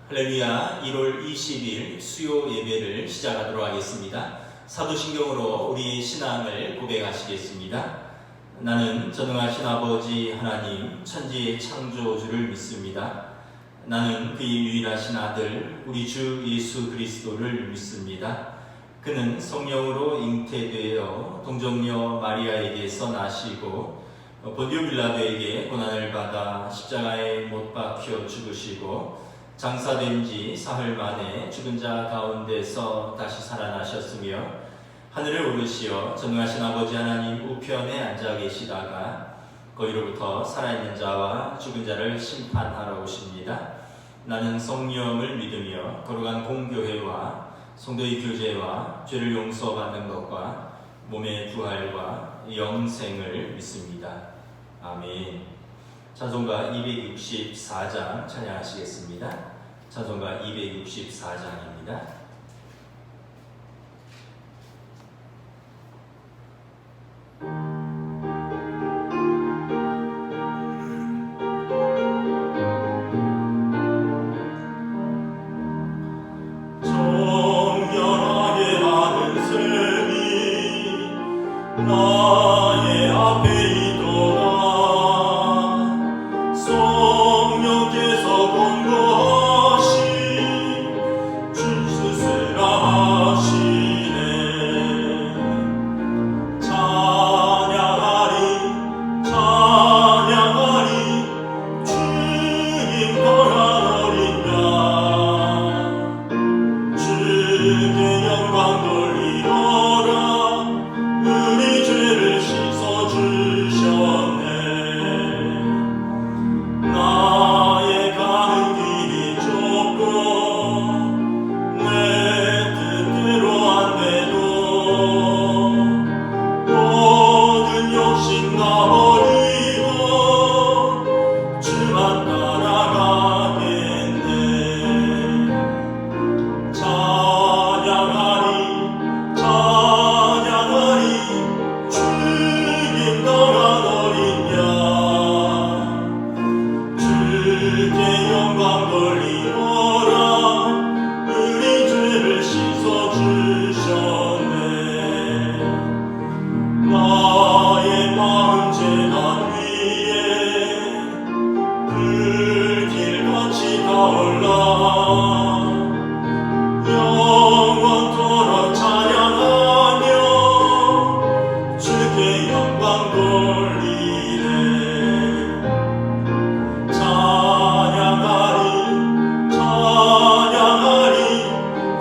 할렐루야. 1월 20일 수요 예배를 시작하도록 하겠습니다. 사도신경으로 우리 신앙을 고백하시겠습니다. 나는 전능하신 아버지 하나님 천지의 창조주를 믿습니다. 나는 그의 유일하신 아들 우리 주 예수 그리스도를 믿습니다. 그는 성령으로 잉태되어 동정녀 마리아에게서 나시고 본디오 빌라도에게 고난을 받아 십자가에 못 박혀 죽으시고 장사된 지 사흘 만에 죽은 자 가운데서 다시 살아나셨으며 하늘에 오르시어 전능하신 아버지 하나님 우편에 앉아 계시다가 거기로부터 살아있는 자와 죽은 자를 심판하러 오십니다. 나는 성령을 믿으며 거룩한 공교회와 성도의 교제와 죄를 용서받는 것과 몸의 부활과 영생을 믿습니다. 아멘. 찬송가 264장 찬양하시겠습니다. 찬송가 264장입니다. 나의 앞에 있도다. 성령께서 본 것이 출세라 하시네. 찬양하리 찬양하리 주님 떠난 어린 양 주께 영광 돌리어라. 우리 죄를 씻어주셨네. 나의 가는 길이 좁고 내 뜻대로 안 돼도 모든 욕심 놔버리고 주만 따라가겠네. 찬양하리 찬양하리 주님 떠난 어린 양 주께 영광 돌리어라. 우리 죄를 씻어주셨네. 나의 마음 제단 위에 불길같이 타올라. 영원토록 찬양하며 주께 영광 돌리네. 찬양하리 찬양하리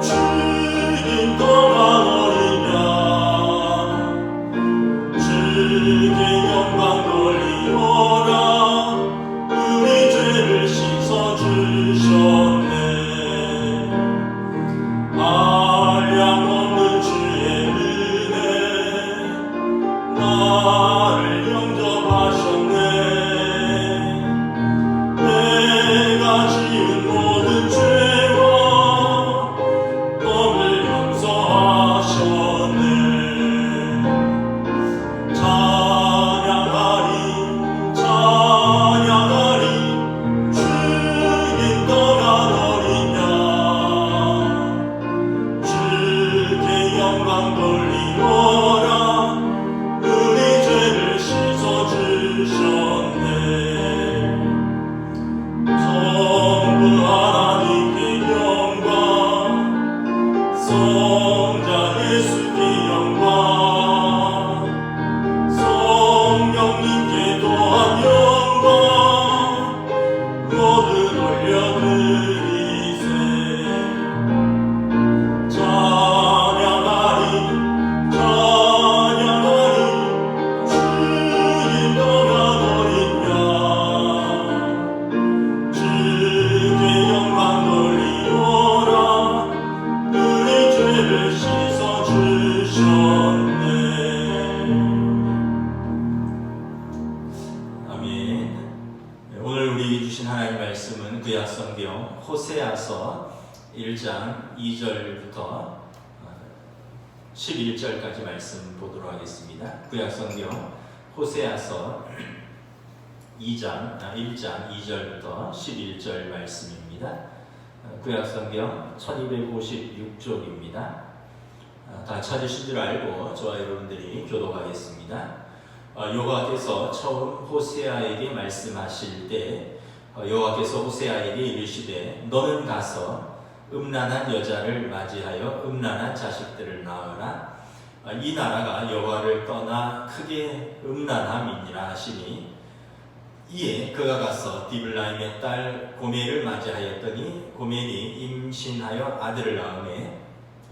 주님 떠난 어린 양 주께 영광 돌리어라. 우리 죄를 씻어주셨네. 한량없는 주의 은혜 나를 영접하셨네. 내가 지은 모든 죄와 범을 용서하셨네. 찬양하리 찬양하리 주님 떠난 어린 양 주께 영광 돌리어라. 우리 죄를 씻어주셨네. 성부 하나님께 영광 성자 예수께 영광 성령님께 또한 영광 모두 올려드리세. 찬양하리 찬양하리 주님 떠난 어린 양 주께 영광 돌리어라. 우리 죄를 씻어주셨네. 아멘. 오늘 우리에게 주신 하나님의 말씀은 구약성경 호세아서 1장 2절부터 11절까지 말씀 보도록 하겠습니다. 구약성경 호세아서 1장 2절부터 11절 말씀입니다. 구약성경 1256쪽입니다. 다 찾으신 줄 알고 저와 여러분들이 교독하겠습니다. 여호와께서 처음 호세아에게 말씀하실 때 여호와께서 호세아에게 이르시되 너는 가서 음란한 여자를 맞이하여 음란한 자식들을 낳으라. 이 나라가 여호와를 떠나 크게 음란함이니라 하시니 이에 그가 가서 디블라임의 딸 고멜을 맞이하였더니 고멜이 임신하여 아들을 낳으매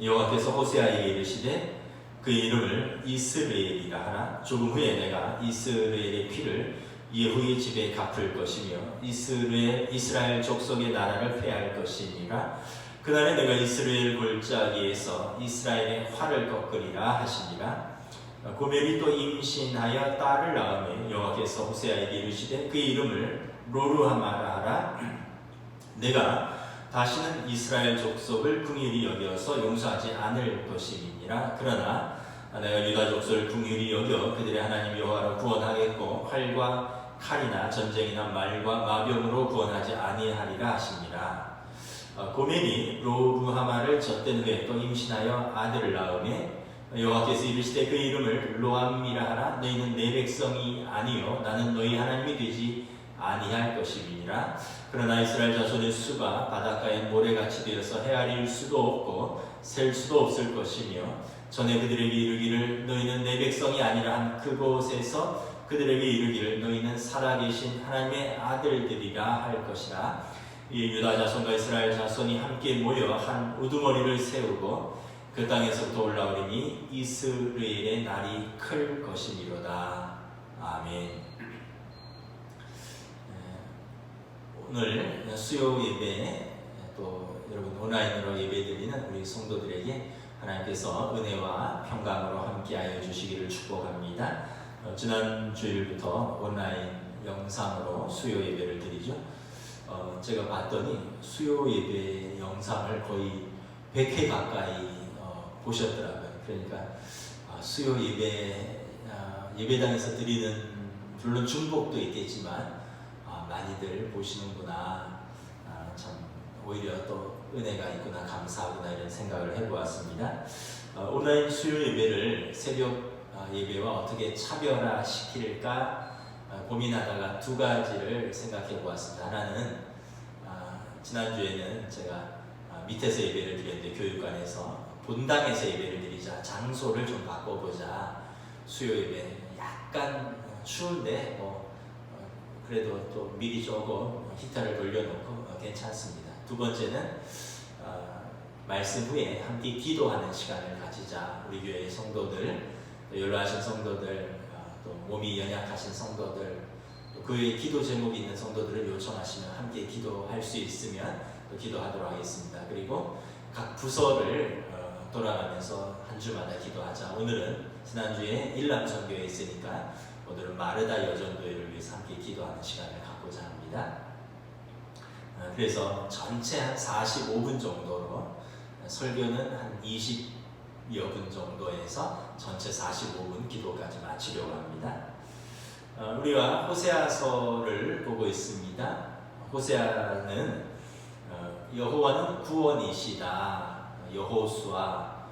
여호와께서 호세아에게 이르시되 그 이름을 이스라엘이라 하라. 조금 후에 내가 이스라엘의 피를 예후의 집에 갚을 것이며 이스라엘 족속의 나라를 폐할 것이니라. 그날에 내가 이스라엘 골짜기에서 이스라엘의 활을 꺾으리라 하시니라. 고멜이 또 임신하여 딸을 낳으며 여호와께서 호세아에게 이르시되 그 이름을 로르하마라 하라. 내가 다시는 이스라엘 족속을 긍휼히 여겨서 용서하지 않을 것임이니라. 그러나 내가 유다 족속을 긍휼히 여겨 그들의 하나님 여호와로 구원하겠고 활과 칼이나 전쟁이나 말과 마병으로 구원하지 아니하리라 하시니라. 고멜이 로르하마를 젖된 후에 또 임신하여 아들을 낳으며 여호와께서 이르시되 그 이름을 로암이라 하라. 너희는 내 백성이 아니요 나는 너희 하나님이 되지 아니할 것임이니라. 그러나 이스라엘 자손의 수가 바닷가에 모래같이 되어서 헤아릴 수도 없고 셀 수도 없을 것이며 전에 그들에게 이르기를 너희는 내 백성이 아니라 한 그곳에서 그들에게 이르기를 너희는 살아계신 하나님의 아들들이라 할 것이라. 이 유다 자손과 이스라엘 자손이 함께 모여 한 우두머리를 세우고 그 땅에서부터 올라오리니 이스라엘의 날이 클 것이니로다. 아멘. 오늘 수요 예배 또 여러분 온라인으로 예배드리는 우리 성도들에게 하나님께서 은혜와 평강으로 함께하여 주시기를 축복합니다. 지난 주일부터 온라인 영상으로 수요 예배를 드리죠. 제가 봤더니 수요 예배 영상을 거의 100회 가까이 보셨더라고요. 그러니까 수요 예배 예배당에서 드리는 물론 중복도 있겠지만 많이들 보시는구나. 참 오히려 또 은혜가 있구나, 감사하구나 이런 생각을 해보았습니다. 온라인 수요 예배를 새벽 예배와 어떻게 차별화시킬까 고민하다가 두 가지를 생각해 보았습니다. 하나는 지난주에는 제가 밑에서 예배를 드렸는데 교육관에서 본당에서 예배를 드리자, 장소를 좀 바꿔보자. 수요 예배 약간 추운데 그래도 또 미리 조금 히터를 돌려놓고 괜찮습니다. 두 번째는 말씀 후에 함께 기도하는 시간을 가지자. 우리 교회 성도들, 또 연로하신 성도들, 또 몸이 연약하신 성도들, 또 그 외에 기도 제목이 있는 성도들을 요청하시면 함께 기도할 수 있으면 또 기도하도록 하겠습니다. 그리고 각 부서를 돌아가면서 한 주마다 기도하자. 오늘은 지난주에 일남선교에 있으니까 오늘은 마르다 여전도회를 위해서 함께 기도하는 시간을 갖고자 합니다. 그래서 전체 한 45분 정도로 설교는 한 20여 분 정도에서 전체 45분 기도까지 마치려고 합니다. 우리가 호세아서를 보고 있습니다. 호세아는 여호와는 구원이시다. 여호수아,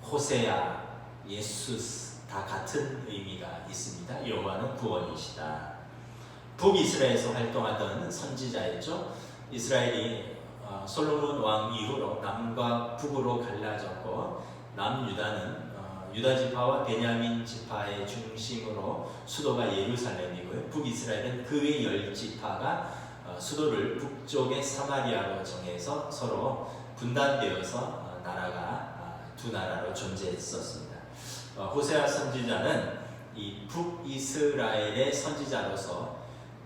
호세아, 예수 다 같은 의미가 있습니다. 여호와는 구원이시다. 북이스라엘에서 활동하던 선지자였죠. 이스라엘이 솔로몬 왕 이후로 남과 북으로 갈라졌고 남유다는 유다 지파와 베냐민 지파의 중심으로 수도가 예루살렘이고요. 북이스라엘은 그 외 10지파가 수도를 북쪽의 사마리아로 정해서 서로 분단되어서 나라가 두 나라로 존재했었습니다. 호세아 선지자는 이 북이스라엘의 선지자로서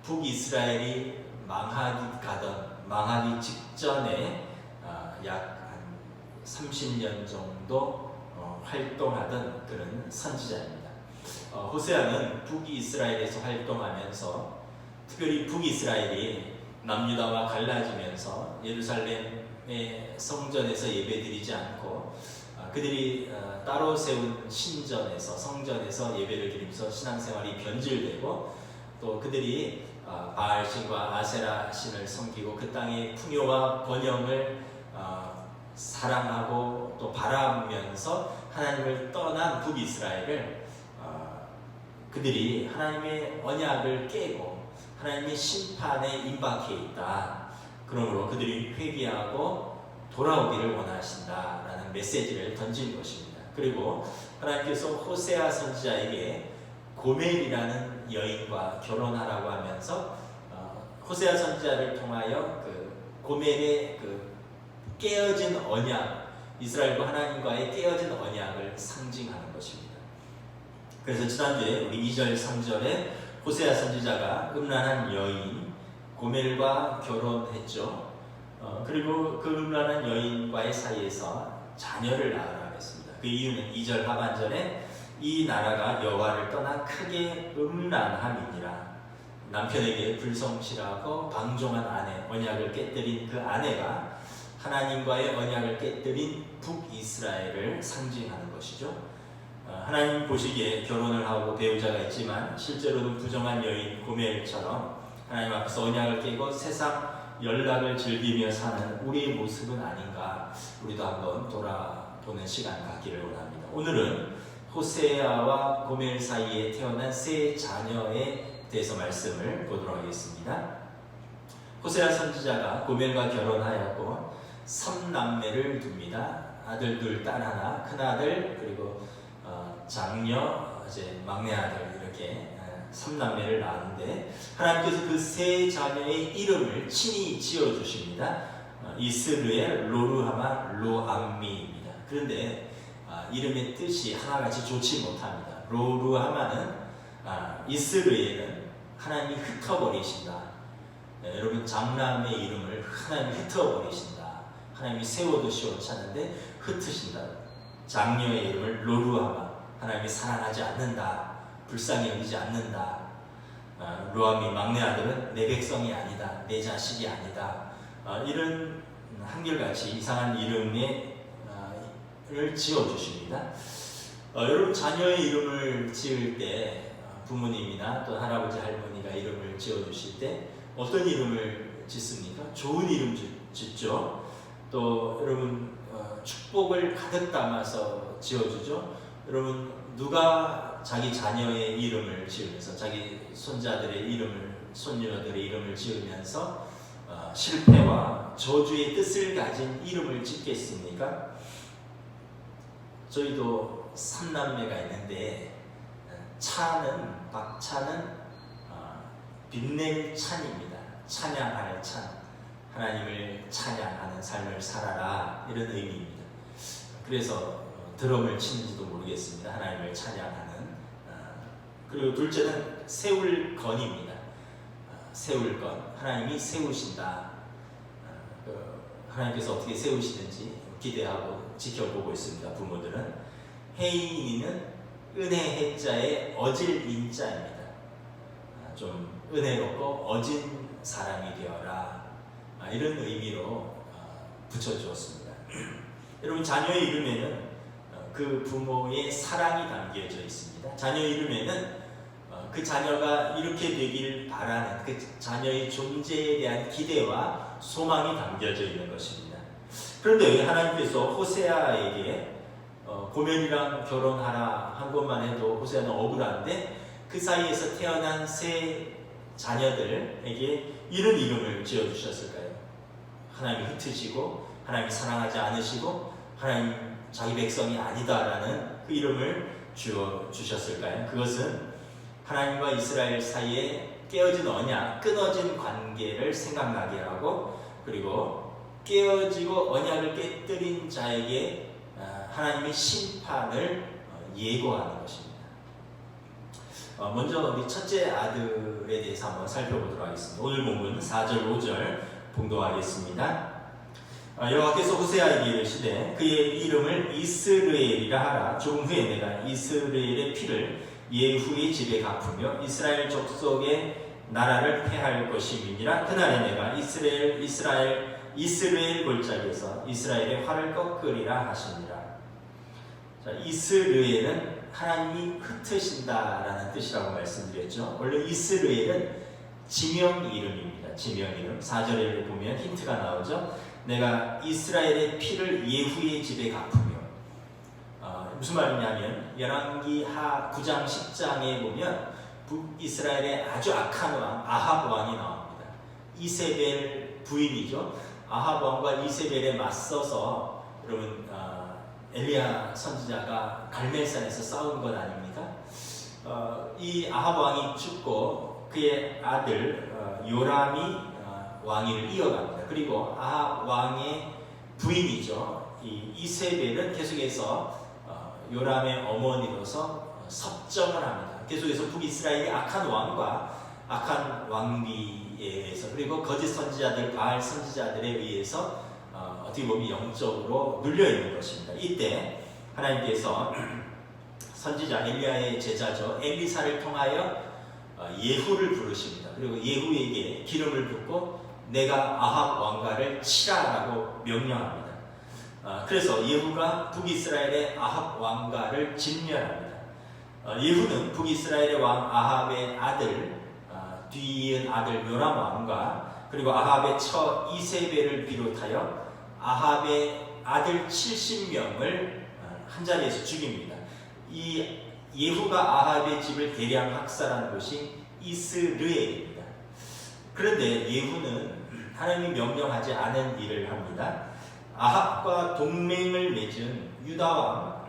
북이스라엘이 망하기 직전에 약 한 30년 정도 활동하던 그런 선지자입니다. 호세아는 북이스라엘에서 활동하면서 특별히 북이스라엘이 남유다와 갈라지면서 예루살렘의 성전에서 예배드리지 않고 그들이 따로 세운 신전에서 성전에서 예배를 드리면서 신앙생활이 변질되고 또 그들이 바알 신과 아세라 신을 섬기고 그 땅의 풍요와 번영을 사랑하고 또 바라면서 하나님을 떠난 북이스라엘을 그들이 하나님의 언약을 깨고 하나님의 심판에 임박해 있다. 그러므로 그들이 회개하고 돌아오기를 원하신다라는 메시지를 던진 것입니다. 그리고 하나님께서 호세아 선지자에게 고멜이라는 여인과 결혼하라고 하면서 호세아 선지자를 통하여 그 고멜의 그 깨어진 언약, 이스라엘과 하나님과의 깨어진 언약을 상징하는 것입니다. 그래서 지난주에 우리 2절, 3절에 호세아 선지자가 음란한 여인 고멜과 결혼했죠. 그리고 그 음란한 여인과의 사이에서 자녀를 낳으라 했습니다. 그 이유는 2절 하반절에 이 나라가 여호와를 떠나 크게 음란함이니라. 남편에게 불성실하고 방종한 아내, 언약을 깨뜨린 그 아내가 하나님과의 언약을 깨뜨린 북이스라엘을 상징하는 것이죠. 하나님 보시기에 결혼을 하고 배우자가 있지만 실제로는 부정한 여인 고멜처럼 하나님 앞에서 언약을 깨고 세상 연락을 즐기며 사는 우리의 모습은 아닌가, 우리도 한번 돌아보는 시간 갖기를 원합니다. 오늘은 호세아와 고멜 사이에 태어난 세 자녀에 대해서 말씀을 보도록 하겠습니다. 호세아 선지자가 고멜과 결혼하였고 3남매를 둡니다. 아들 둘, 딸 하나, 큰아들, 그리고 장녀, 이제 막내 아들, 이렇게 3남매를 낳았는데 하나님께서 그 세 자녀의 이름을 친히 지어주십니다. 이스르엘, 로르하마, 로암미입니다. 그런데 이름의 뜻이 하나같이 좋지 못합니다. 로르하마는 이스르엘은 하나님이 흩어버리신다. 여러분, 장남의 이름을 하나님이 흩어버리신다. 하나님이 세워두시오 찾는데 흩으신다. 장녀의 이름을 로르하마, 하나님이 사랑하지 않는다. 불쌍히 여기지 않는다. 로암이 막내 아들은 내 백성이 아니다. 내 자식이 아니다. 이런 한결같이 이상한 이름을 지어주십니다. 여러분, 자녀의 이름을 지을 때 부모님이나 또 할아버지 할머니가 이름을 지어주실 때 어떤 이름을 짓습니까? 좋은 이름 짓죠. 또 여러분, 축복을 가득 담아서 지어주죠. 여러분, 누가 자기 자녀의 이름을 지으면서 자기 손자들의 이름을, 손녀들의 이름을 지으면서 실패와 저주의 뜻을 가진 이름을 짓겠습니까? 저희도 3남매가 있는데 박차는 빛낼 찬입니다. 찬양할 찬, 하나님을 찬양하는 삶을 살아라, 이런 의미입니다. 그래서 드럼을 치는지도 모르겠습니다. 하나님을 찬양하는. 그리고 둘째는 세울건입니다. 세울건, 하나님이 세우신다. 하나님께서 어떻게 세우시는지 기대하고 지켜보고 있습니다. 부모들은. 혜인이는 은혜 해자의 어질 인자입니다. 좀 은혜롭고 어진 사람이 되어라, 이런 의미로 붙여주었습니다. 여러분, 자녀의 이름에는 그 부모의 사랑이 담겨져 있습니다. 자녀 이름에는 그 자녀가 이렇게 되길 바라는 그 자녀의 존재에 대한 기대와 소망이 담겨져 있는 것입니다. 그런데 하나님께서 호세아에게 고멜이랑 결혼하라 한 것만 해도 호세아는 억울한데 그 사이에서 태어난 세 자녀들에게 이런 이름을 지어주셨을까요? 하나님이 흩으시고 하나님이 사랑하지 않으시고 하나님 자기 백성이 아니다라는 그 이름을 주셨을까요? 그것은 하나님과 이스라엘 사이에 깨어진 언약, 끊어진 관계를 생각나게 하고, 그리고 깨어지고 언약을 깨뜨린 자에게 하나님의 심판을 예고하는 것입니다. 먼저 우리 첫째 아들에 대해서 한번 살펴보도록 하겠습니다. 오늘 본문 4절, 5절 봉독하겠습니다. 여호와께서 호세아에게 이르시되 그의 이름을 이스르엘이라 하라. 조금 후에 내가 이스라엘의 피를 예후의 집에 갚으며 이스라엘 족속의 나라를 폐할 것임이니라. 그날에 내가 이스라엘 골짜기에서 이스라엘의 활을 꺾으리라 하시니라. 자, 이스라엘은 하나님이 흩으신다라는 뜻이라고 말씀드렸죠. 원래 이스라엘은 지명 이름입니다. 지명 이름. 4절에 보면 힌트가 나오죠. 내가 이스라엘의 피를 예후의 집에 갚으며. 무슨 말이냐면 열왕기 하 9장 10장에 보면 북이스라엘의 아주 악한 왕 아합 왕이 나옵니다. 이세벨 부인이죠. 아합 왕과 이세벨에 맞서서 여러분 엘리야 선지자가 갈멜산에서 싸운 것 아닙니까? 이 아합 왕이 죽고 그의 아들 요람이 왕위를 이어갑니다. 그리고 아합 왕의 부인이죠. 이 이세벨은 계속해서 요람의 어머니로서 섭정을 합니다. 계속해서 북이스라엘의 악한 왕과 악한 왕비에 의해서 그리고 거짓 선지자들, 바알 선지자들에 의해서 어떻게 보면 영적으로 눌려있는 것입니다. 이때 하나님께서 선지자 엘리야의 제자죠. 엘리사를 통하여 예후를 부르십니다. 그리고 예후에게 기름을 붓고 내가 아합 왕가를 치라라고 명령합니다. 그래서 예후가 북이스라엘의 아합 왕가를 진멸합니다. 예후는 북이스라엘의 왕 아합의 아들 뒤이은 아들 요람 왕과 그리고 아합의 처 이세벨을 비롯하여 아합의 아들 70명을 한 자리에서 죽입니다. 이 예후가 아합의 집을 대량 학살한 곳이 이스르엘입니다. 그런데 예후는 하나님이 명령하지 않은 일을 합니다. 아합과 동맹을 맺은 유다왕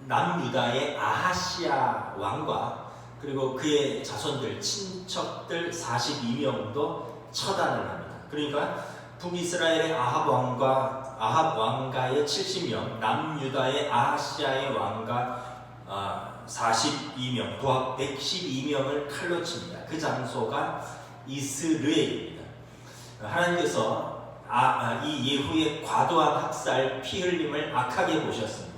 남유다의 아하시아 왕과 그리고 그의 자손들, 친척들 42명도 처단을 합니다. 그러니까 북이스라엘의 아합 왕가의 70명, 남유다의 아하시아의 왕가 42명, 도합 112명을 칼로 칩니다. 그 장소가 이스르엘입니다. 하나님께서 이 예후의 과도한 학살, 피 흘림을 악하게 보셨습니다.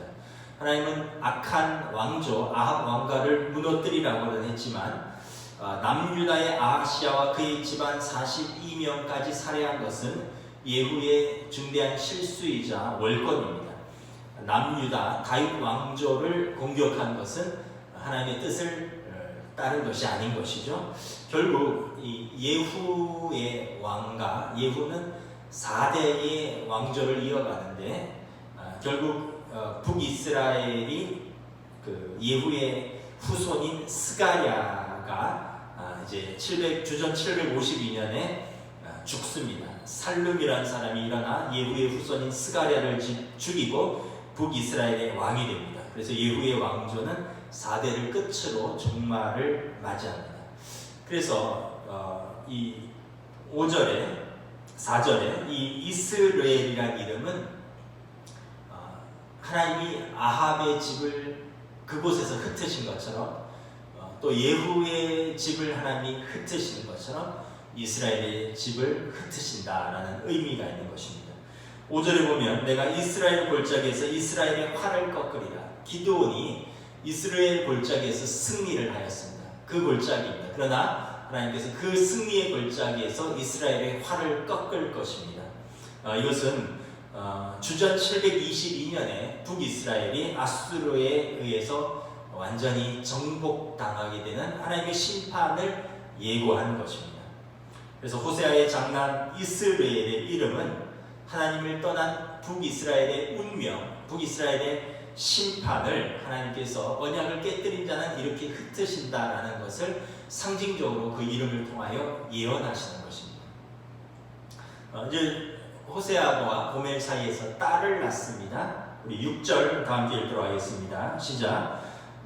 하나님은 악한 왕조 아합 왕가를 무너뜨리라고는 했지만 남유다의 아하시아와 그의 집안 42명까지 살해한 것은 예후의 중대한 실수이자 월권입니다. 남유다 다윗 왕조를 공격한 것은 하나님의 뜻을 따른 것이 아닌 것이죠. 결국 이 예후의 왕가, 예후는 4대의 왕조를 이어가는데 결국 북이스라엘이 그 예후의 후손인 스가랴가 이제 주전 752년에 죽습니다. 살룸이라는 사람이 일어나 예후의 후손인 스가랴를 죽이고 북이스라엘의 왕이 됩니다. 그래서 예후의 왕조는 4대를 끝으로 종말을 맞이합니다. 그래서 이 5절에 4절에 이 이스라엘이라는 이름은 하나님이 아합의 집을 그곳에서 흩으신 것처럼 또 예후의 집을 하나님이 흩으시는 것처럼 이스라엘의 집을 흩으신다라는 의미가 있는 것입니다. 5절에 보면 내가 이스라엘 골짜기에서 이스라엘의 활을 꺾으리라. 기드온이 이스라엘 골짜기에서 승리를 하였습니다. 그 골짜기입니다. 그러나 하나님께서 그 승리의 골짜기에서 이스라엘의 활을 꺾을 것입니다. 이것은 주전 722년에 북이스라엘이 아수르에 의해서 완전히 정복당하게 되는 하나님의 심판을 예고하는 것입니다. 그래서 호세아의 장남 이스라엘의 이름은 하나님을 떠난 북이스라엘의 운명, 북이스라엘의 심판을 하나님께서 언약을 깨뜨린 자는 이렇게 흩으신다라는 것을 상징적으로 그 이름을 통하여 예언하시는 것입니다. 이제 호세아와 고멜 사이에서 딸을 낳습니다. 우리 6절 다 함께 읽도록 하겠습니다. 시작.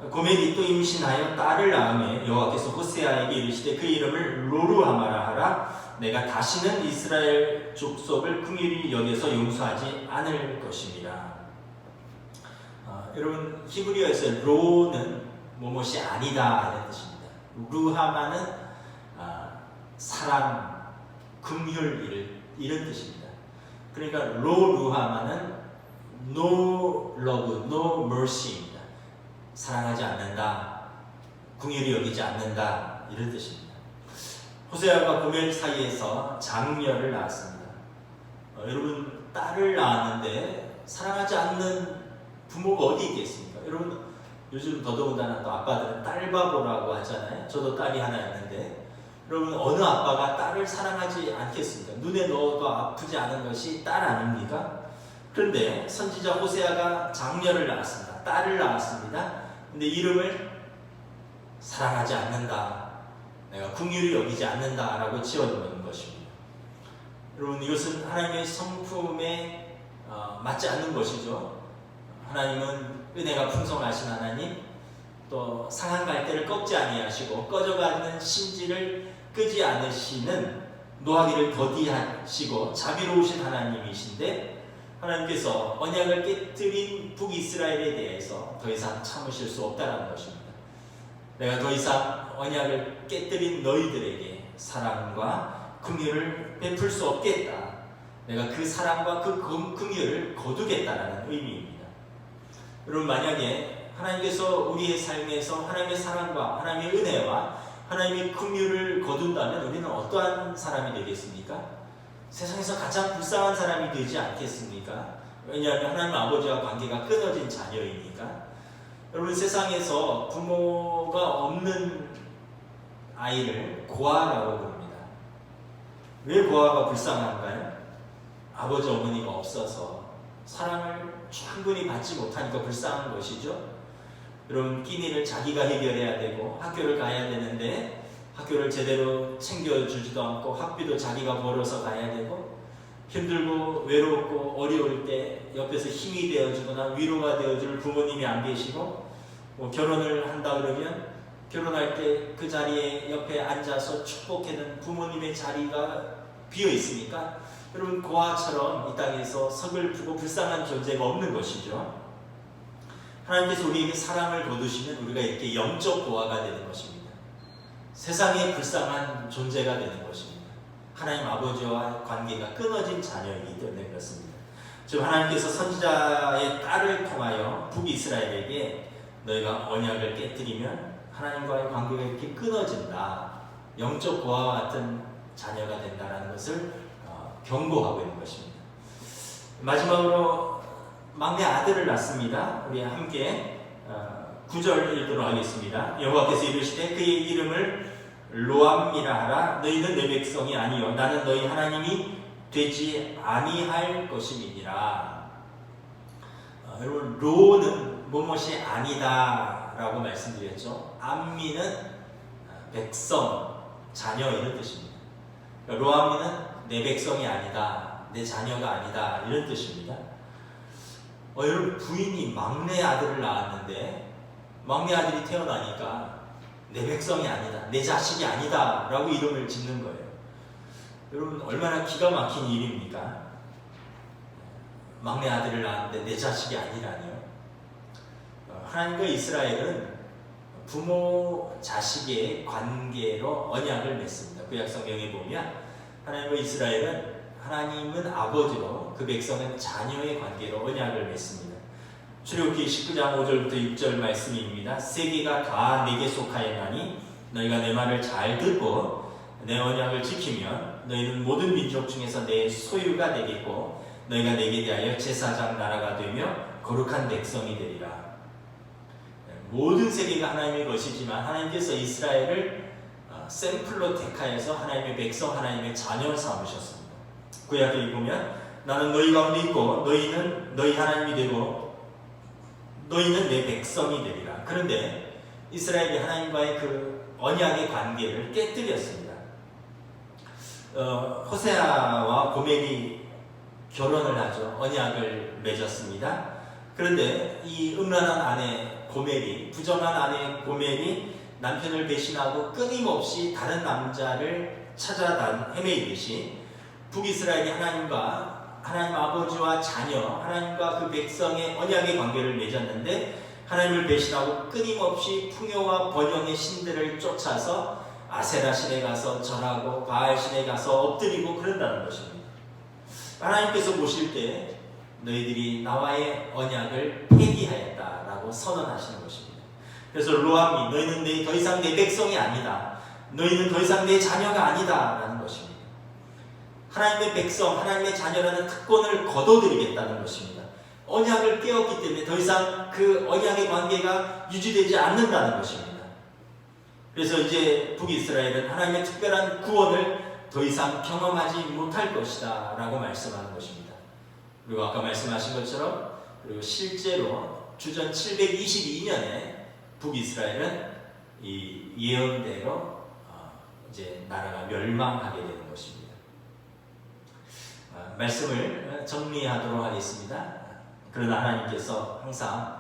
고멜이 또 임신하여 딸을 낳으며 여호와께서 호세아에게 이르시되 그 이름을 로루하마라 하라. 내가 다시는 이스라엘 족속을 긍휼히 여겨서 용서하지 않을 것입니다. 여러분 히브리어에서 로는 뭐뭇이 아니다 이런 뜻입니다. 루하마는 사랑, 긍휼 이런 뜻입니다. 그러니까 로루하마는 no love, no mercy입니다. 사랑하지 않는다, 긍휼히 여기지 않는다 이런 뜻입니다. 호세아가 고멜 사이에서 장녀를 낳았습니다. 여러분 딸을 낳았는데 사랑하지 않는 부모가 어디 있겠습니까? 여러분 요즘 더더군다나 또 아빠들은 딸바보라고 하잖아요. 저도 딸이 하나 있는데 여러분 어느 아빠가 딸을 사랑하지 않겠습니까? 눈에 넣어도 아프지 않은 것이 딸 아닙니까? 그런데 선지자 호세아가 장녀를 낳았습니다. 딸을 낳았습니다. 근데 이름을 사랑하지 않는다, 내가 긍휼히 여기지 않는다라고 지어놓은 것입니다. 여러분 이것은 하나님의 성품에 맞지 않는 것이죠. 하나님은 은혜가 풍성하신 하나님, 또 상한 갈대를 꺾지 아니하시고 꺼져가는 심지를 끄지 않으시는 노하기를 더디하시고 자비로우신 하나님이신데, 하나님께서 언약을 깨뜨린 북이스라엘에 대해서 더 이상 참으실 수 없다는 것입니다. 내가 더 이상 언약을 깨뜨린 너희들에게 사랑과 긍휼을 베풀 수 없겠다. 내가 그 사랑과 그 긍휼을 거두겠다라는 의미입니다. 여러분 만약에 하나님께서 우리의 삶에서 하나님의 사랑과 하나님의 은혜와 하나님의 긍휼을 거둔다면 우리는 어떠한 사람이 되겠습니까? 세상에서 가장 불쌍한 사람이 되지 않겠습니까? 왜냐하면 하나님 아버지와 관계가 끊어진 자녀이니까. 여러분 세상에서 부모가 없는 아이를 고아라고 부릅니다. 왜 고아가 불쌍한가요? 아버지 어머니가 없어서 사랑을 충분히 받지 못하니까 불쌍한 것이죠. 여러분 끼니를 자기가 해결해야 되고 학교를 가야 되는데 학교를 제대로 챙겨주지도 않고 학비도 자기가 벌어서 가야 되고, 힘들고 외롭고 어려울 때 옆에서 힘이 되어주거나 위로가 되어줄 부모님이 안 계시고, 결혼을 한다 그러면 결혼할 때 그 자리에 옆에 앉아서 축복해는 부모님의 자리가 비어 있으니까 여러분 고아처럼 이 땅에서 서글프고 불쌍한 존재가 없는 것이죠. 하나님께서 우리에게 사랑을 거두시면 우리가 이렇게 영적 고아가 되는 것입니다. 세상에 불쌍한 존재가 되는 것입니다. 하나님 아버지와 관계가 끊어진 자녀이기 때문에 그렇습니다. 지금 하나님께서 선지자의 딸을 통하여 북이스라엘에게 너희가 언약을 깨뜨리면 하나님과의 관계가 이렇게 끊어진다, 영적 고아와 같은 자녀가 된다는 것을 경고하고 있는 것입니다. 마지막으로 막내 아들을 낳습니다. 우리 함께 9절 읽도록 하겠습니다. 여호와께서 이르시되 그의 이름을 로암이라 하라. 너희는 내 백성이 아니요 나는 너희 하나님이 되지 아니할 것임이니라. 여러분 로는 무엇이 아니다 라고 말씀드렸죠. 암미는 백성, 자녀 이런 뜻입니다. 로암미는 내 백성이 아니다, 내 자녀가 아니다 이런 뜻입니다. 여러분 부인이 막내 아들을 낳았는데 막내 아들이 태어나니까 내 백성이 아니다, 내 자식이 아니다 라고 이름을 짓는 거예요. 여러분 얼마나 기가 막힌 일입니까? 막내 아들을 낳았는데 내 자식이 아니라니요. 하나님과 이스라엘은 부모 자식의 관계로 언약을 맺습니다. 구약 성경에 보면 하나님과 이스라엘은 하나님은 아버지로 그 백성은 자녀의 관계로 언약을 맺습니다. 출애굽기 19장 5절부터 6절 말씀입니다. 세계가 다 내게 속하였나니 너희가 내 말을 잘 듣고 내 언약을 지키면 너희는 모든 민족 중에서 내 소유가 되겠고 너희가 내게 대하여 제사장 나라가 되며 거룩한 백성이 되리라. 모든 세계가 하나님의 것이지만 하나님께서 이스라엘을 샘플로 택하여서 하나님의 백성, 하나님의 자녀를 삼으셨습니다. 구약에 보면 나는 너희 가운데 있고 너희는 너희 하나님이 되고 너희는 내 백성이 되리라. 그런데 이스라엘이 하나님과의 그 언약의 관계를 깨뜨렸습니다. 호세아와 고멜이 결혼을 하죠. 언약을 맺었습니다. 그런데 이 음란한 아내 고멜이, 부정한 아내 고멜이 남편을 배신하고 끊임없이 다른 남자를 찾아 헤매이듯이 북이스라엘이 하나님 아버지와 자녀, 하나님과 그 백성의 언약의 관계를 맺었는데 하나님을 배신하고 끊임없이 풍요와 번영의 신들을 쫓아서 아세라 신에 가서 절하고 바알 신에 가서 엎드리고 그런다는 것입니다. 하나님께서 보실 때 너희들이 나와의 언약을 폐기하였다라고 선언하시는 것입니다. 그래서 로암이 너희는 더 이상 내 백성이 아니다, 너희는 더 이상 내 자녀가 아니다 라는 것입니다. 하나님의 백성, 하나님의 자녀라는 특권을 거둬들이겠다는 것입니다. 언약을 깨었기 때문에 더 이상 그 언약의 관계가 유지되지 않는다는 것입니다. 그래서 이제 북이스라엘은 하나님의 특별한 구원을 더 이상 경험하지 못할 것이다 라고 말씀하는 것입니다. 그리고 아까 말씀하신 것처럼 그리고 실제로 주전 722년에 북이스라엘은 이 예언대로 이제 나라가 멸망하게 되는 것입니다. 말씀을 정리하도록 하겠습니다. 그러나 하나님께서 항상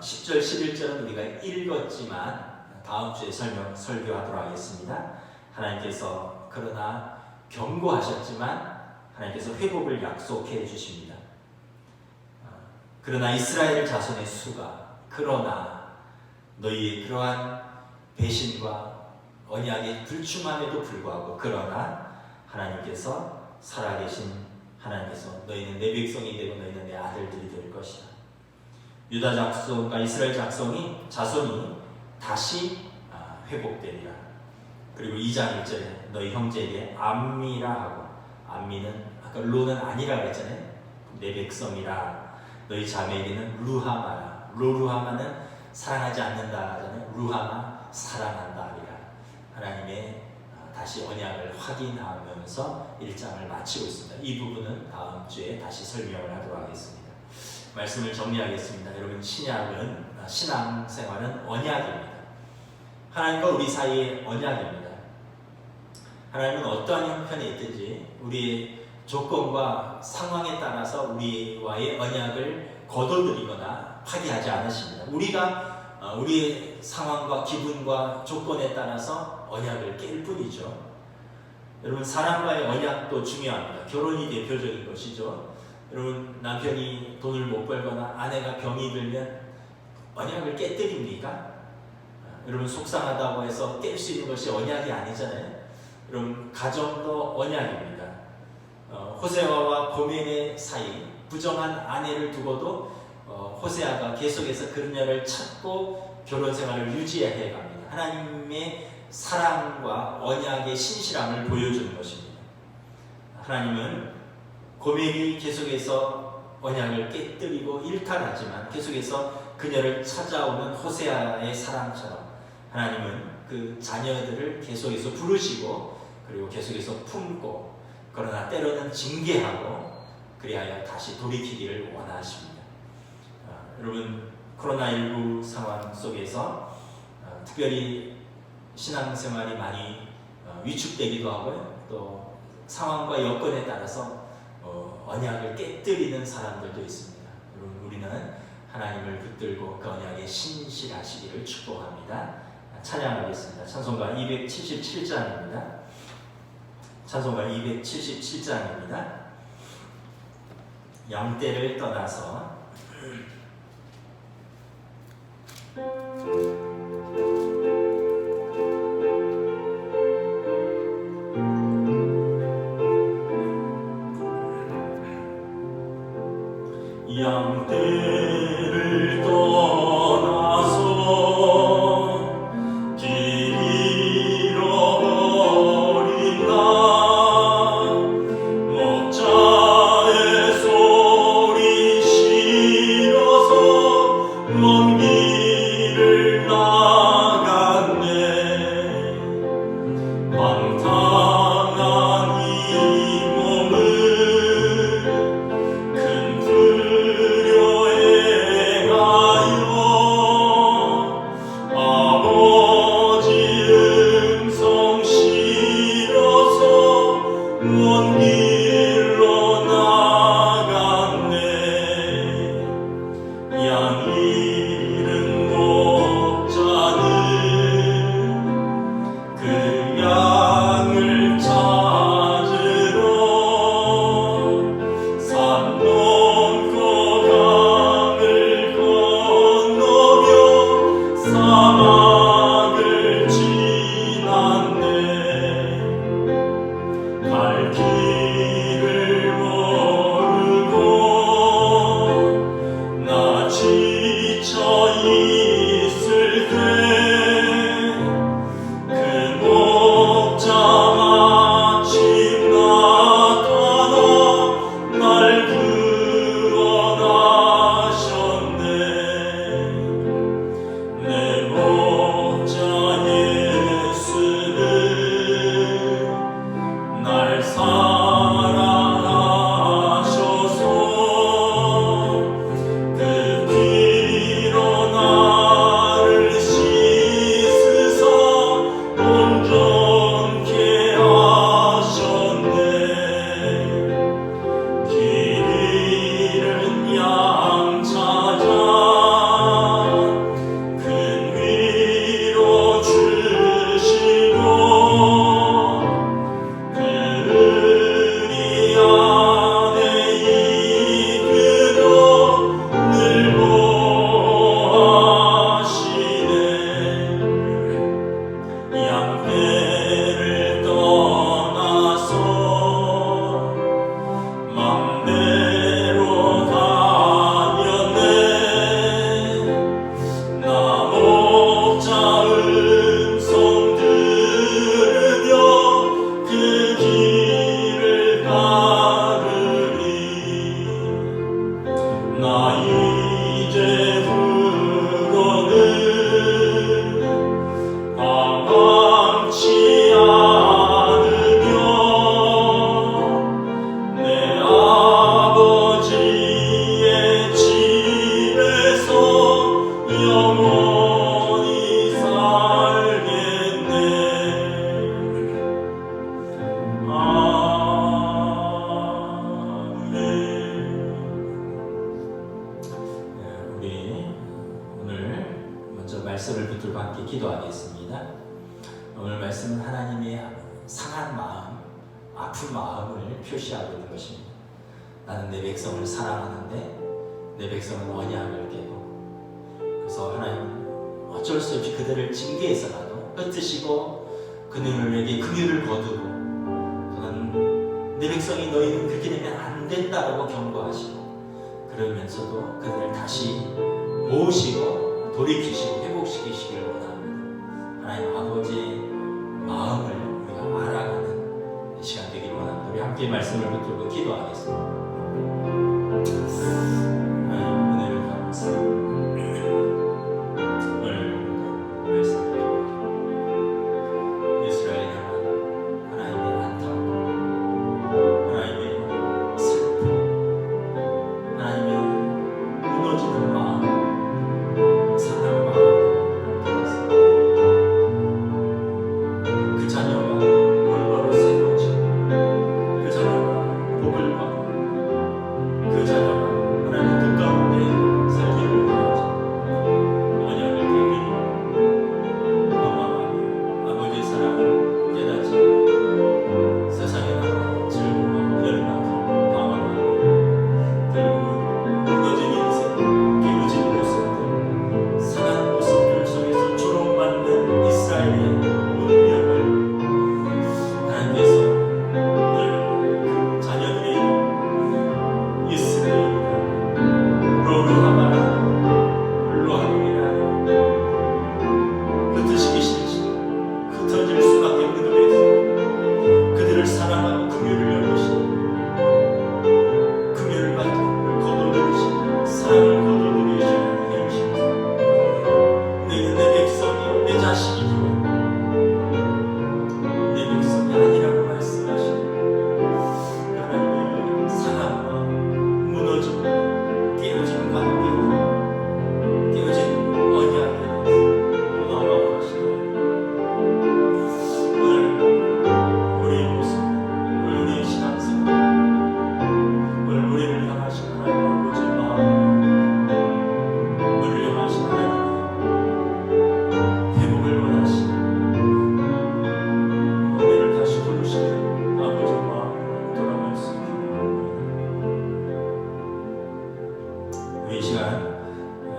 10절, 11절은 우리가 읽었지만 다음 주에 설교하도록 하겠습니다. 하나님께서 그러나 경고하셨지만 하나님께서 회복을 약속해 주십니다. 그러나 이스라엘 자손의 수가 그러나 너희의 그러한 배신과 언약의 불충함에도 불구하고 그러나 하나님께서 살아계신 하나님께서 너희는 내 백성이 되고 너희는 내 아들들이 될 것이다. 유다 자손과 이스라엘 자손이 다시 회복되리라. 그리고 2장 1절에 너희 형제에게 암미라 하고 암미는 아까 로는 아니라 그랬잖아요. 내 백성이라. 너희 자매에게는 루하마라. 루하마는 사랑하지 않는다 하잖아요. 루하마 사랑한다 하리라. 하나님의 다시 언약을 확인하면서 1장을 마치고 있습니다. 이 부분은 다음 주에 다시 설명을 하도록 하겠습니다. 말씀을 정리하겠습니다. 여러분 신앙생활은 언약입니다. 하나님과 우리 사이의 언약입니다. 하나님은 어떠한 형편에 있든지 우리의 조건과 상황에 따라서 우리와의 언약을 거둬들이거나 파기하지 않으십니다. 우리가 우리의 상황과 기분과 조건에 따라서 언약을 깰 뿐이죠. 여러분 사람과의 언약도 중요합니다. 결혼이 대표적인 것이죠. 여러분 남편이 돈을 못 벌거나 아내가 병이 들면 언약을 깨뜨립니까? 여러분 속상하다고 해서 깰 수 있는 것이 언약이 아니잖아요. 여러분 가정도 언약입니다. 호세아와 고멜의 사이 부정한 아내를 두고도 호세아가 계속해서 그녀를 찾고 결혼 생활을 유지해 갑니다. 하나님의 사랑과 언약의 신실함을 보여주는 것입니다. 하나님은 고멜이 계속해서 언약을 깨뜨리고 일탈하지만 계속해서 그녀를 찾아오는 호세아의 사랑처럼 하나님은 그 자녀들을 계속해서 부르시고 그리고 계속해서 품고 그러나 때로는 징계하고 그리하여 다시 돌이키기를 원하십니다. 여러분 코로나19 상황 속에서 특별히 신앙생활이 많이 위축되기도 하고요. 또 상황과 여건에 따라서 언약을 깨뜨리는 사람들도 있습니다. 여러분 우리는 하나님을 붙들고 그 언약에 신실하시기를 축복합니다. 찬양하겠습니다. 찬송가 277장입니다. 찬송가 277장입니다. 양떼를 떠나서 양떼를 떠나서 길 잃어버린 나 목자의 소리 싫어서 먼 길을 나갔네. 방탕한 이 몸을 큰 두려에 행하여 아버지 음성 실어서 먼 길로 나갔네. 양 잃은 목자는 그 양을 하나님의 상한 마음, 아픈 마음을 표시하고 있는 것입니다. 나는 내 백성을 사랑하는데 내 백성은 언약을 깨고, 그래서 하나님은 어쩔 수 없이 그들을 징계해서라도 흩으시고 그 눈에게 긍휼을 거두고, 또는 내 백성이 너희는 그렇게 되면 안 된다라고 경고하시고, 그러면서도 그들을 다시 모으시고 돌이키시고 회복시키시길 원합니다. 하나님 아버지의 마음을 우리가 알아가는 시간 되기를 원합니다. 우리 함께 말씀을 붙들고 기도하겠습니다. 은혜를 감사합니다.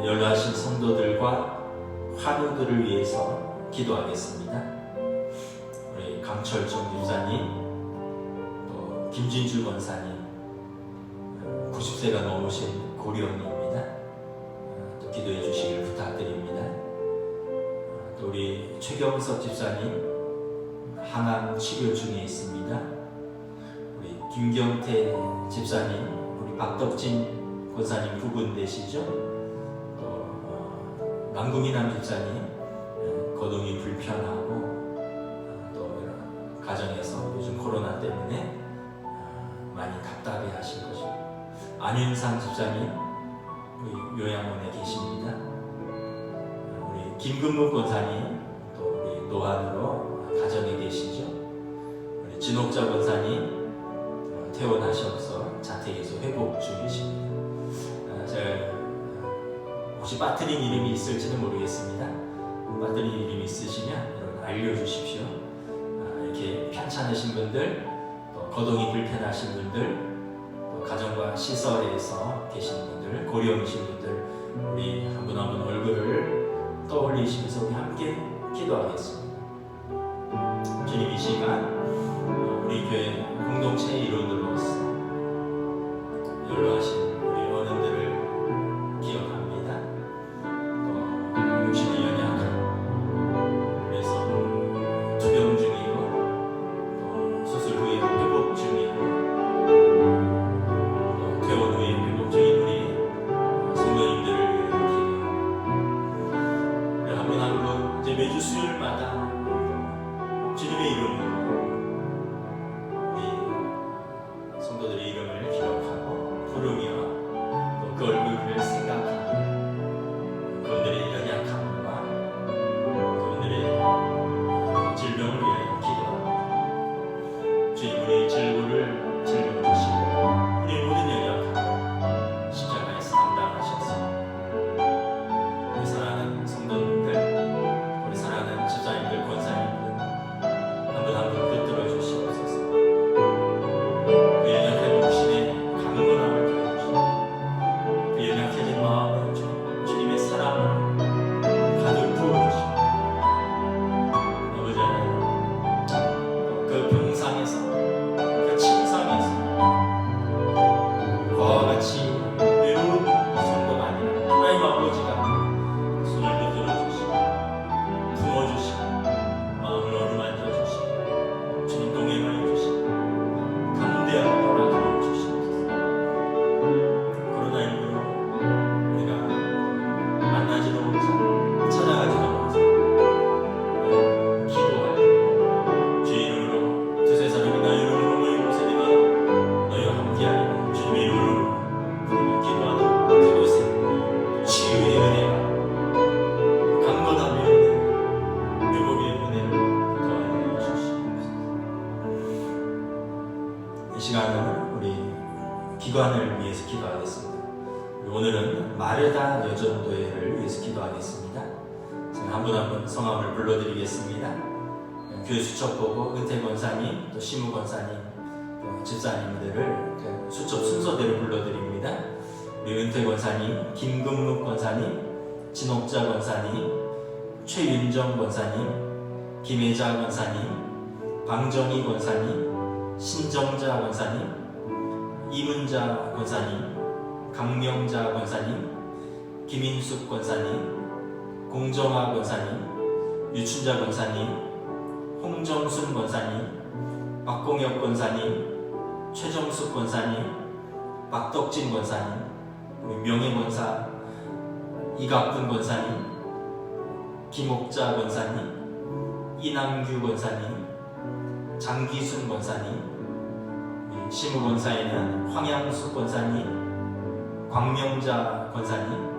연로하신 성도들과 환우들을 위해서 기도하겠습니다. 우리 강철종 집사님, 또 김진주 권사님, 90세가 넘으신 고령입니다. 또 기도해 주시길 부탁드립니다. 또 우리 최경석 집사님, 항암 치료 중에 있습니다. 우리 김경태 집사님, 우리 박덕진 권사님 부분 되시죠? 남궁이남 집사님, 거동이 불편하고 또 가정에서 요즘 코로나 때문에 많이 답답해 하신 것입니다. 안윤상 집사님, 우리 요양원에 계십니다. 우리 김근묵 권사님, 또 우리 노안으로 가정에 계시죠. 우리 진옥자 권사님, 퇴원하셔서 자택에서 회복 중이십니다. 혹시 빠뜨린 이름이 있을지는 모르겠습니다. 빠뜨린 이름이 있으시면 여러분 알려주십시오. 이렇게 편찮으신 분들, 또 거동이 불편하신 분들, 또 가정과 시설에서 계신 분들, 고령이신 분들, 우리 한 분 한 분 얼굴을 떠올리시면서 우리 함께 기도하겠습니다. 주님, 이 시간 우리 교회 공동체의 일원으로서 연로하신 우리 어른들을 기억합니다. 육신이 연약한, 그래서 투병 중이고 또 수술 후에 회복 중이고 또 퇴원 후에 회복 중인 우리 성도님들을 위해 기도합니다. 한 분 한 분 이제 매주 수요일마다 주님의 이름으로 우리 성도들의 이름을 기억하고 부르며 또 그 얼굴을 생각하고 그분들의 연약함과 그분들의 질병을 위하여 기도합니다. 주님, 우리 질병 주시고 우리 모든 연약함 십자가에서 담당하셨습니다. 우리 사랑하는 성도님들, 우리 사랑하는 집사님들, 권사님들, 한 이 시간은 우리 기관을 위해서 기도하겠습니다. 오늘은 마르다 여전도회를 위해서 기도하겠습니다. 제가 한 분 한 분 성함을 불러드리겠습니다. 교회 수첩 보고 은퇴 권사님, 또 시무 권사님, 또 집사님들을 수첩 순서대로 불러드립니다. 우리 은퇴 권사님, 김금묵 권사님, 진옥자 권사님, 최윤정 권사님, 김혜자 권사님, 방정희 권사님, 신정자 권사님, 이문자 권사님, 강명자 권사님, 김인숙 권사님, 공정화 권사님, 유춘자 권사님, 홍정순 권사님, 박공혁 권사님, 최정숙 권사님, 박덕진 권사님, 우리 명예 권사 이갑분 권사님, 김옥자 권사님, 이남규 권사님, 장기순 권사님, 시무 권사에는 황양숙 권사님, 광명자 권사님,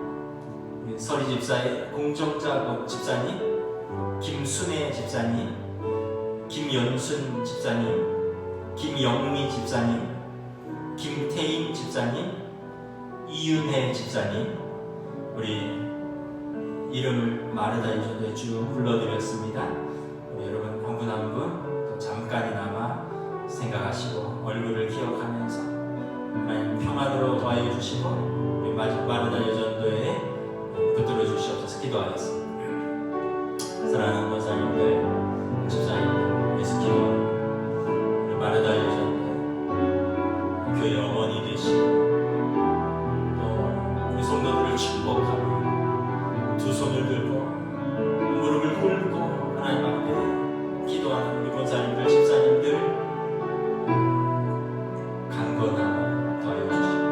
서리 집사의 공정자 집사님, 김순애 집사님, 김연순 집사님, 김영미 집사님, 김태인 집사님, 이윤혜 집사님, 우리 이름을 마르다 여전도에 쭉 불러드렸습니다. 우리 여러분 한 분 한 분 잠깐이나마 생각하시고 얼굴을 기억하면서 하나님 평안으로 도와여 주시고 우리 마르다 여전도에 붙들어 주시옵소서. 기도하겠습니다. 사랑하는 권사님들, 집사님들, 예수 기도 우리 마르다 여전도에 교회 어머니 되시고 또 우리 성도들을 축복하고 두 손을 들고 무릎을 꿇고 하나님 앞에 기도하는 우리 권사님들, 집사님들 강건하고 더하여 주시고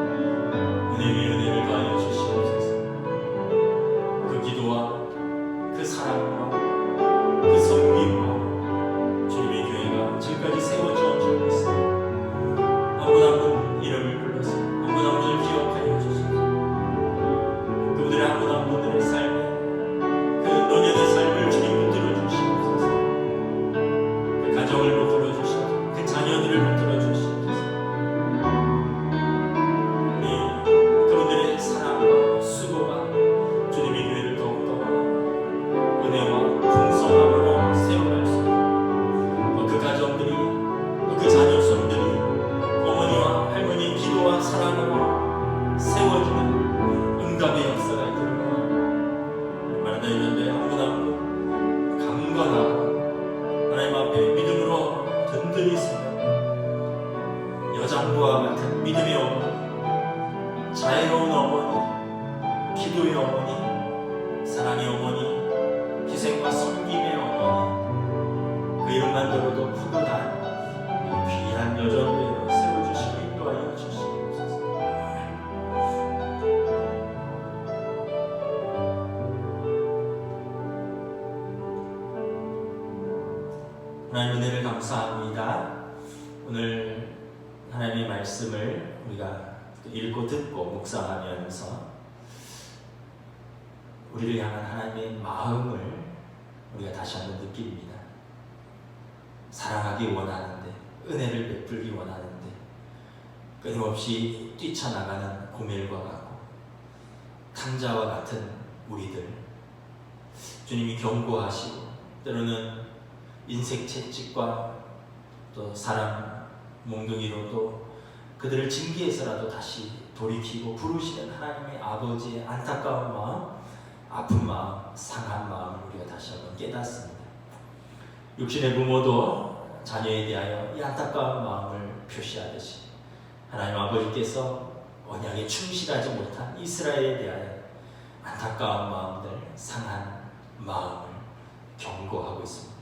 은혜 위에 은혜를 더하여 주시옵소서. 그 기도와 그 사랑과 그 섬김과 주님의 교회가 지금까지 세워져 온 줄 믿습니다. 한 분 한 분 이름을 불러서 한 분 한 분을 기억하여 주시옵소서. 그분들의 한 분 한 분들의 삶에 그 노년의 삶을 주님 붙들어 주시옵소서. 그 가정을 붙들어 주시옵소서. 그 자녀들을 붙들어 주시옵소서. 그분들의 사랑과 수고가 주님의 교회를 더욱더 은혜와 풍성함으로 세워갈 수 있고 그 가정들이 그 자녀손들이 어머니와 할머니의 기도와 사랑으로 세워지는 응답의 역사가 있기를 원합니다. 마르다 여전도에 한 분 한 분 강건하고 하나님 앞에 믿음으로 든든히 서는 여장부와 같은 믿음의 어머니, 자애로운 어머니, 기도의 어머니, 사랑의 어머니, 희생과 섬김의 어머니, 그 이름만 들어도 푸근한 귀한 여전도로 세워주시고 인도하여 주시옵소서. 하나님 은혜를 감사합니다. 오늘 하나님의 말씀을 우리가 읽고 듣고 묵상하면서 우리를 향한 하나님의 마음을 우리가 다시 한번 느낍니다. 사랑하기 원하는데, 은혜를 베풀기 원하는데 끊임없이 뛰쳐나가는 고멜과 같고 탕자와 같은 우리들, 주님이 경고하시고 때로는 인색 채찍과 또 사람 몽둥이로도 그들을 징계해서라도 다시 돌이키고 부르시는 하나님의 아버지의 안타까운 마음, 아픈 마음, 상한 마음을 우리가 다시 한번 깨닫습니다. 육신의 부모도 자녀에 대하여 이 안타까운 마음을 표시하듯이 하나님 아버지께서 언약에 충실하지 못한 이스라엘에 대하여 안타까운 마음들, 상한 마음을 경고하고 있습니다.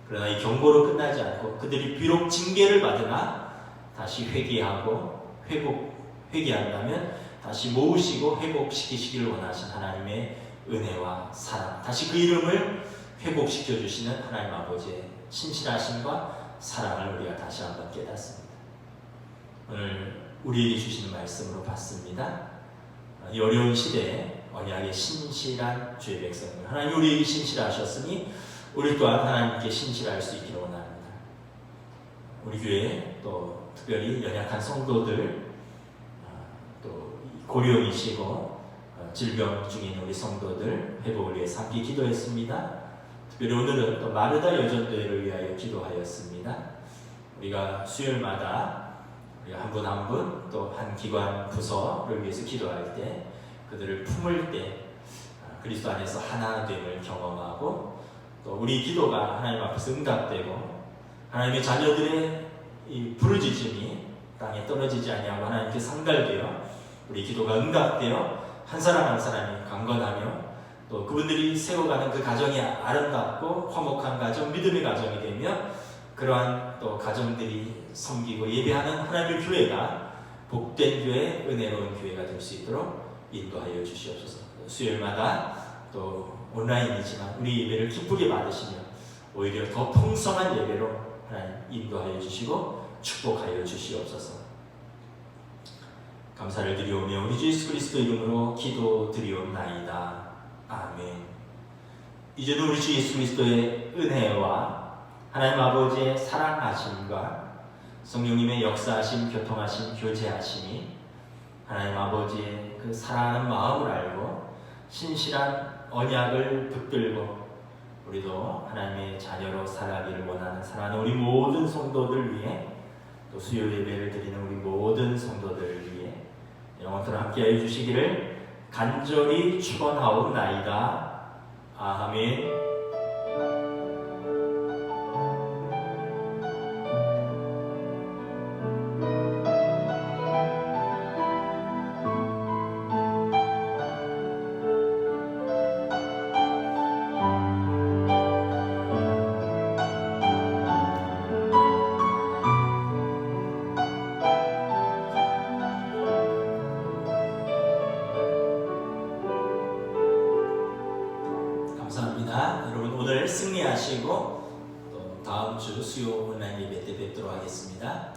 그러나 이 경고로 끝나지 않고 그들이 비록 징계를 받으나 다시 회개하고 회개한다면 다시 모으시고 회복시키시기를 원하신 하나님의 은혜와 사랑, 다시 그 이름을 회복시켜 주시는 하나님 아버지의 신실하심과 사랑을 우리가 다시 한번 깨닫습니다. 오늘 우리에게 주시는 말씀으로 받습니다. 이 어려운 시대에 언약의 신실한 주의 백성들, 하나님 우리에게 신실하셨으니 우리 또한 하나님께 신실할 수 있기를 원합니다. 우리 교회 또 특별히 연약한 성도들, 또 고령이시고 질병 중인 우리 성도들 회복을 위해서 함께 기도했습니다. 특별히 오늘은 또 마르다 여전도회를 위하여 기도하였습니다. 우리가 수요일마다 우리가 한 분 한 분 또 한 기관 부서를 위해서 기도할 때 그들을 품을 때 그리스도 안에서 하나됨을 경험하고 또 우리 기도가 하나님 앞에서 응답되고 하나님의 자녀들의 이 부르짖음이 땅에 떨어지지 아니하고 하나님께 상달되어 우리 기도가 응답되어 한 사람 한 사람이 강건하며 또 그분들이 세워가는 그 가정이 아름답고 화목한 가정, 믿음의 가정이 되며 그러한 또 가정들이 섬기고 예배하는 하나님의 교회가 복된 교회, 은혜로운 교회가 될 수 있도록 인도하여 주시옵소서. 수요일마다 또 온라인이지만 우리 예배를 기쁘게 받으시며 오히려 더 풍성한 예배로 하나님 인도하여 주시고 축복하여 주시옵소서. 감사를 드리오며 우리 주 예수 그리스도 이름으로 기도드리옵나이다. 아멘. 이제는 우리 주 예수 그리스도의 은혜와 하나님 아버지의 사랑하심과 성령님의 역사하심, 교통하심, 교제하심이 하나님 아버지의 그 사랑하는 마음을 알고 신실한 언약을 붙들고 우리도 하나님의 자녀로 살아가기를 원하는 사랑하는 우리 모든 성도들 위해 또 수요 예배를 드리는 우리 모든 성도들을 위해 영원토록 함께하여 주시기를 간절히 축원하옵나이다. 아멘. 감사합니다. 여러분 오늘 승리하시고 또 다음 주 수요 온라인 예배 때 뵙도록 하겠습니다.